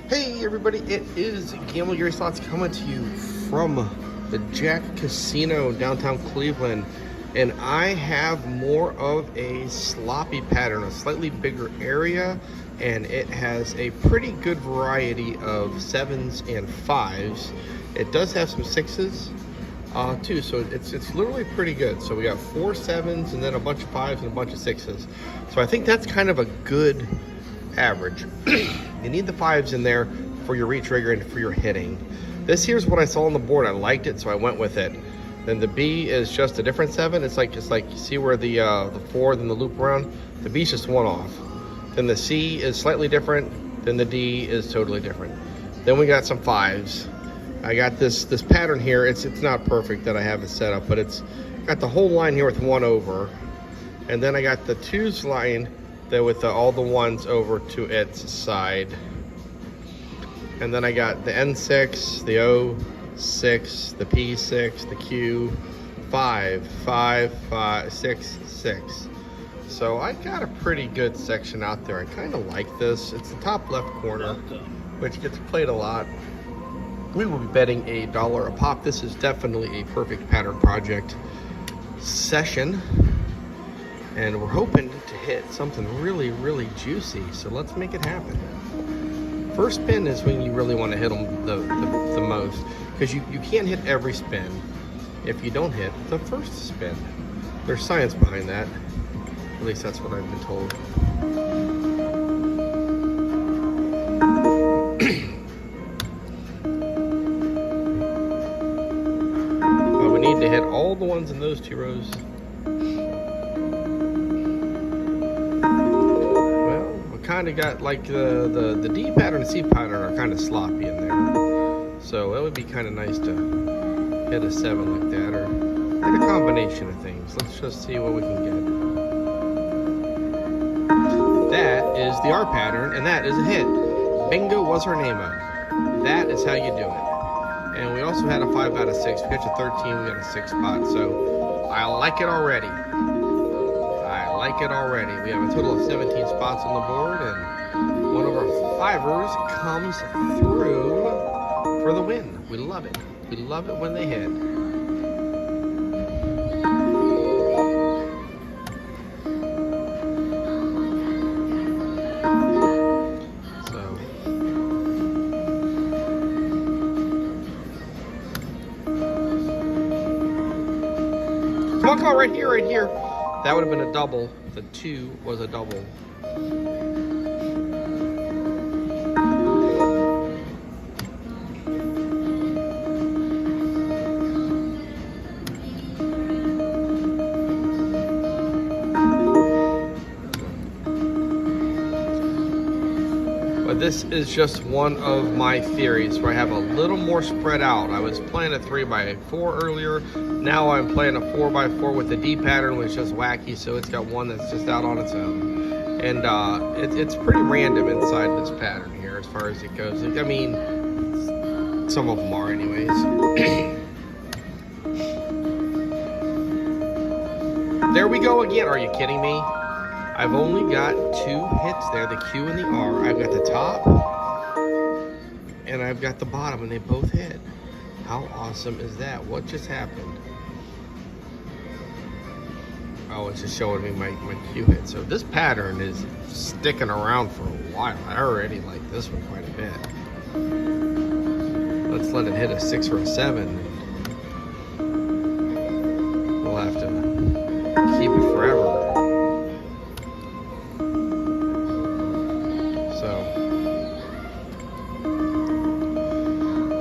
Hey everybody, it is Gamble Gary Slots coming to you from the Jack Casino downtown Cleveland, and I have more of a sloppy pattern, a slightly bigger area, and it has a pretty good variety of sevens and fives. It does have some sixes too, so it's literally pretty good. So we got 4 sevens and then a bunch of fives and a bunch of sixes. So I think that's kind of a good average. You need the fives in there for your retrigger and for your hitting. This here's what I saw on the board. I liked it, so I went with it. Then the B is just a different 7. It's like you see where the 4, then the loop around. The B's just one off. Then the C is slightly different. Then the D is totally different. Then we got some fives. I got this pattern here. It's not perfect that I have it set up, but it's got the whole line here with 1 over, and then I got the 2s line there with all the 1s over to its side. And then I got the N6, the O6, the P6, the Q, 5, 5, 5, 6, 6. So I got a pretty good section out there. I kind of like this. It's the top left corner, which gets played a lot. We will be betting $1 a pop. This is definitely a perfect pattern project session, and we're hoping to hit something really, really juicy. So let's make it happen. First spin is when you really want to hit them the most, because you can't hit every spin if you don't hit the first spin. There's science behind that. At least that's what I've been told. But we need to hit all the ones in those 2 rows. Kind of got like the D pattern and C pattern are kind of sloppy in there, so it would be kind of nice to hit a 7 like that, or like a combination of things. Let's just see what we can get. That is the R pattern, and that is a hit. Bingo was her name-o. That is how you do it. And we also had a 5 out of 6. We got a 13, we got a 6 spot, so I like it already. We have a total of 17 spots on the board, and one of our fivers comes through for the win. We love it. We love it when they hit. So come on, right here. That would have been a double. The 2 was a double. But this is just one of my theories where I have a little more spread out. I was playing a 3x4 earlier. Now I'm playing a 4x4 with the D pattern, which is just wacky, so it's got one that's just out on its own. And it's pretty random inside this pattern here as far as it goes. I mean, some of them are anyways. There we go again. Are you kidding me? I've only got 2 hits there, the Q and the R. I've got the top and I've got the bottom, and they both hit. How awesome is that? What just happened? Oh, it's just showing me my Q hit. So this pattern is sticking around for a while. I already like this one quite a bit. Let's let it hit a 6 or a 7. We'll have to keep it forever.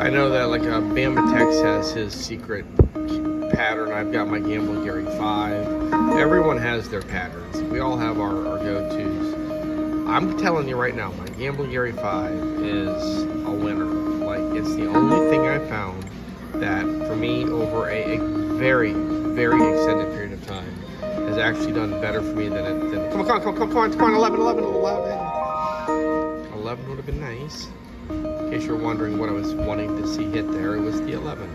I know that like Bama Tex has his secret pattern. I've got my Gamble Gary 5. Everyone has their patterns. We all have our go-tos. I'm telling you right now, my Gamble Gary 5 is a winner. Like, it's the only thing I found that for me over a very, very extended period of time has actually done better for me than it. Come on, 11 would have been nice. In case you're wondering what I was wanting to see hit there, it was the 11.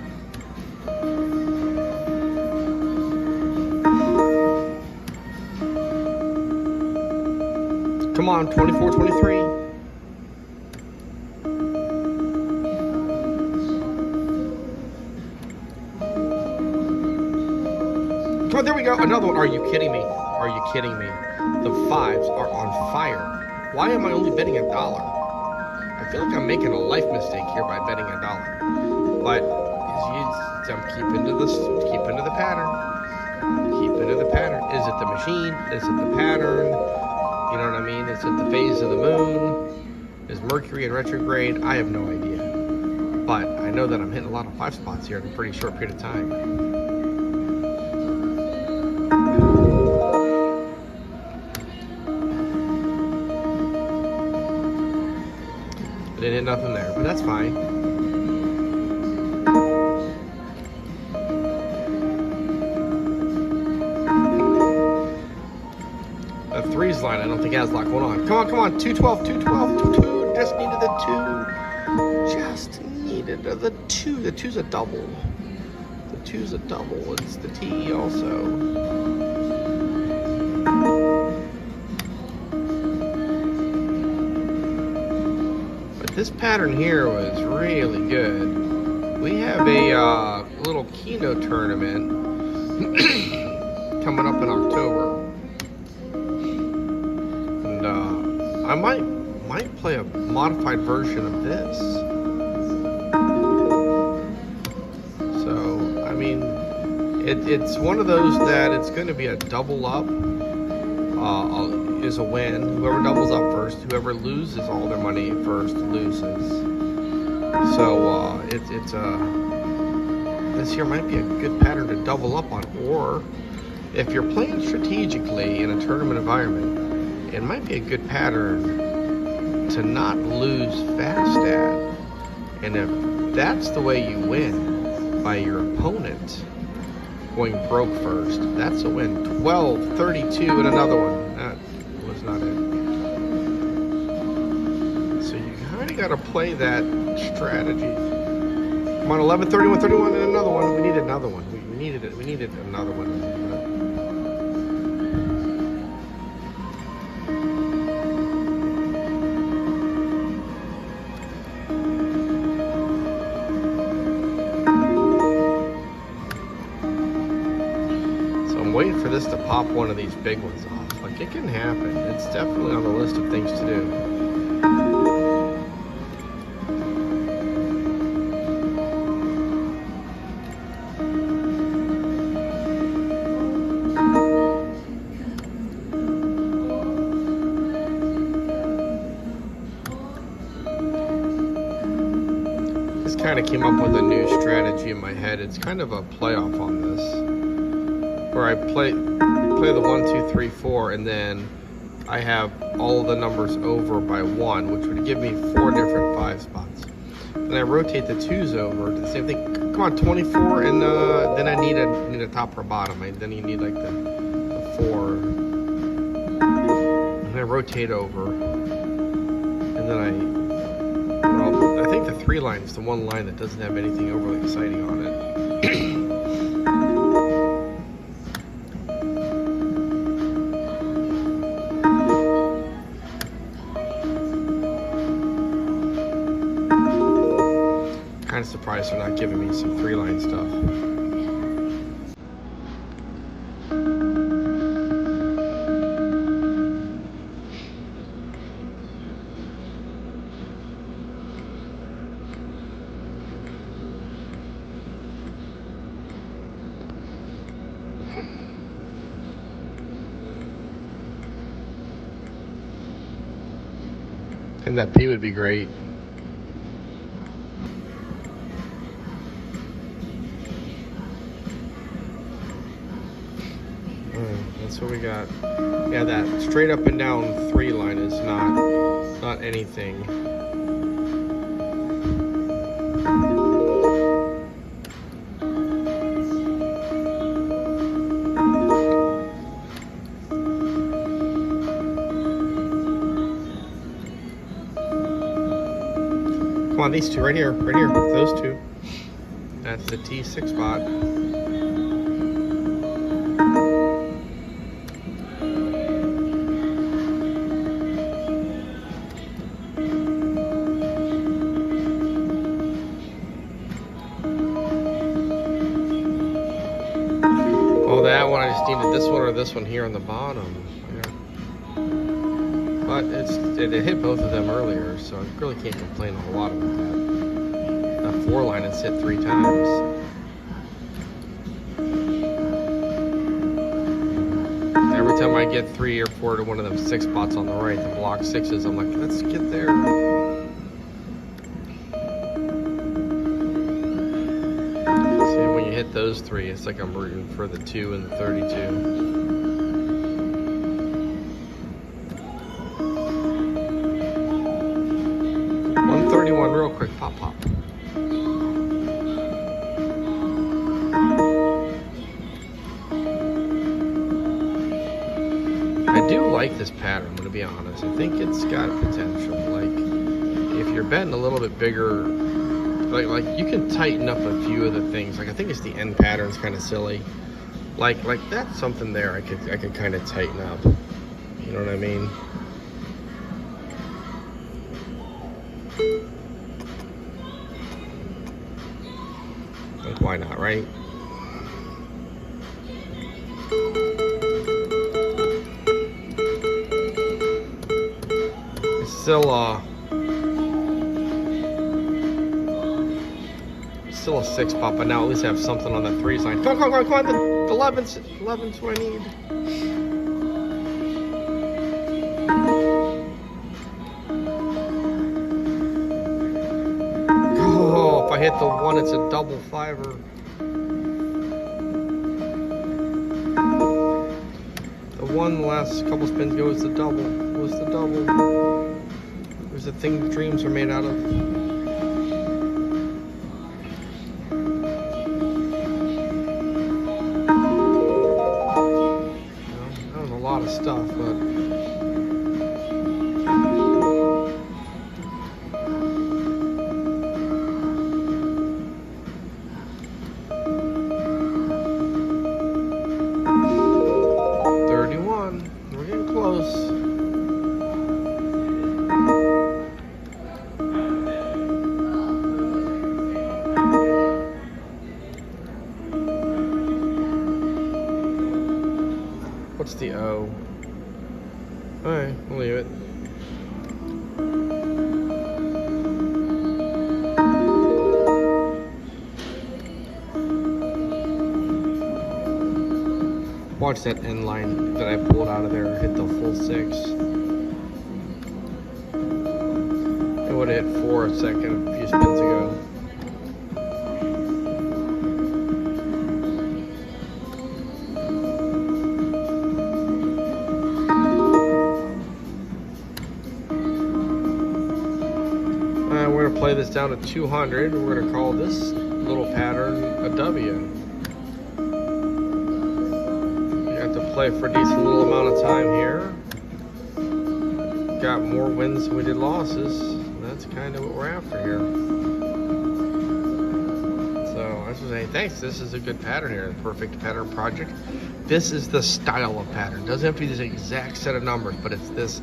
Come on, 24, 23. Oh, there we go. Another one. Are you kidding me? Are you kidding me? The fives are on fire. Why am I only betting $1? I feel like I'm making a life mistake here by betting $1. But keep into the pattern. Keep into the pattern. Is it the machine? Is it the pattern? You know what I mean? Is it the phase of the moon? Is Mercury in retrograde? I have no idea. But I know that I'm hitting a lot of 5 spots here in a pretty short period of time. I didn't hit nothing there, but that's fine. The 3s line, I don't think has a lot going on. Come on, 212, 212, 2. Just needed the 2. Just needed the 2. The 2's a double. The 2's a double. It's the T also. This pattern here was really good. We have a little Keno tournament coming up in October, and I might play a modified version of this. So I mean, it's one of those that it's going to be a double up. Is a win. Whoever doubles up first, whoever loses all their money first loses. So this here might be a good pattern to double up on, or if you're playing strategically in a tournament environment, it might be a good pattern to not lose fast at. And if that's the way you win, by your opponent going broke first, that's a win. 12, 32, and another one. That was not it. So you kind of got to play that strategy. Come on, 11, 31, 31, and another one. We needed another one. We needed it. We needed another one. Waiting for this to pop one of these big ones off. Like, it can happen. It's definitely on the list of things to do. This kind of came up with a new strategy in my head. It's kind of a playoff on this, where I play the 1, 2, 3, 4, and then I have all the numbers over by 1, which would give me 4 different 5 spots. Then I rotate the 2s over to the same thing. Come on, 24, and then I need a top or bottom. Then you need like the 4, and I rotate over, and then I think the 3 line is the one line that doesn't have anything overly exciting on it. Kind of surprised they're not giving me some 3-line stuff. And that P would be great. That's what we got. Yeah, that straight up and down 3 line is not anything. Come on, these two right here, those two. That's the T6 spot. That one I just needed this one or this one here on the bottom. Yeah. But it hit both of them earlier, so I really can't complain a whole lot about that. That 4 line has hit 3 times. Every time I get 3 or 4 to one of them 6 spots on the right, the block 6s, I'm like, let's get there. See, when you hit those 3, it's like I'm rooting for the 2 and the 32. Real quick, pop. I do like this pattern, I'm gonna be honest. I think it's got potential. Like, if you're betting a little bit bigger, like you can tighten up a few of the things. Like, I think it's the end pattern's kind of silly. Like that's something there I could kind of tighten up. You know what I mean? Like, why not, right? It's still a 6 pop, but now at least I have something on the 3s line. Come on, the 11's what I need. Oh, if I hit the 1, it's a double 5er. The 1 the last couple spins ago was the double. There's the thing dreams are made out of. Lot of stuff, but we're getting close. What's the O? Alright, we'll leave it. Watch that end line that I pulled out of there hit the full 6. It would have hit 4 a second a few spins ago. We're going to play this down to 200. We're going to call this little pattern a W. You have to play for a decent little amount of time here. Got more wins than we did losses. That's kind of what we're after here. So I was just saying, thanks. This is a good pattern here. The perfect pattern project. This is the style of pattern. It doesn't have to be this exact set of numbers, but it's this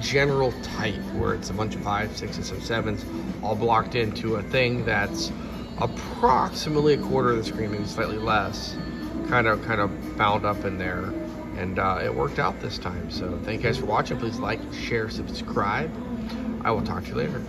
general type where it's a bunch of 5s, 6s, and 7s all blocked into a thing that's approximately a quarter of the screen, maybe slightly less, kind of bound up in there, and it worked out this time. So thank you guys for watching. Please like, share, subscribe. I will talk to you later.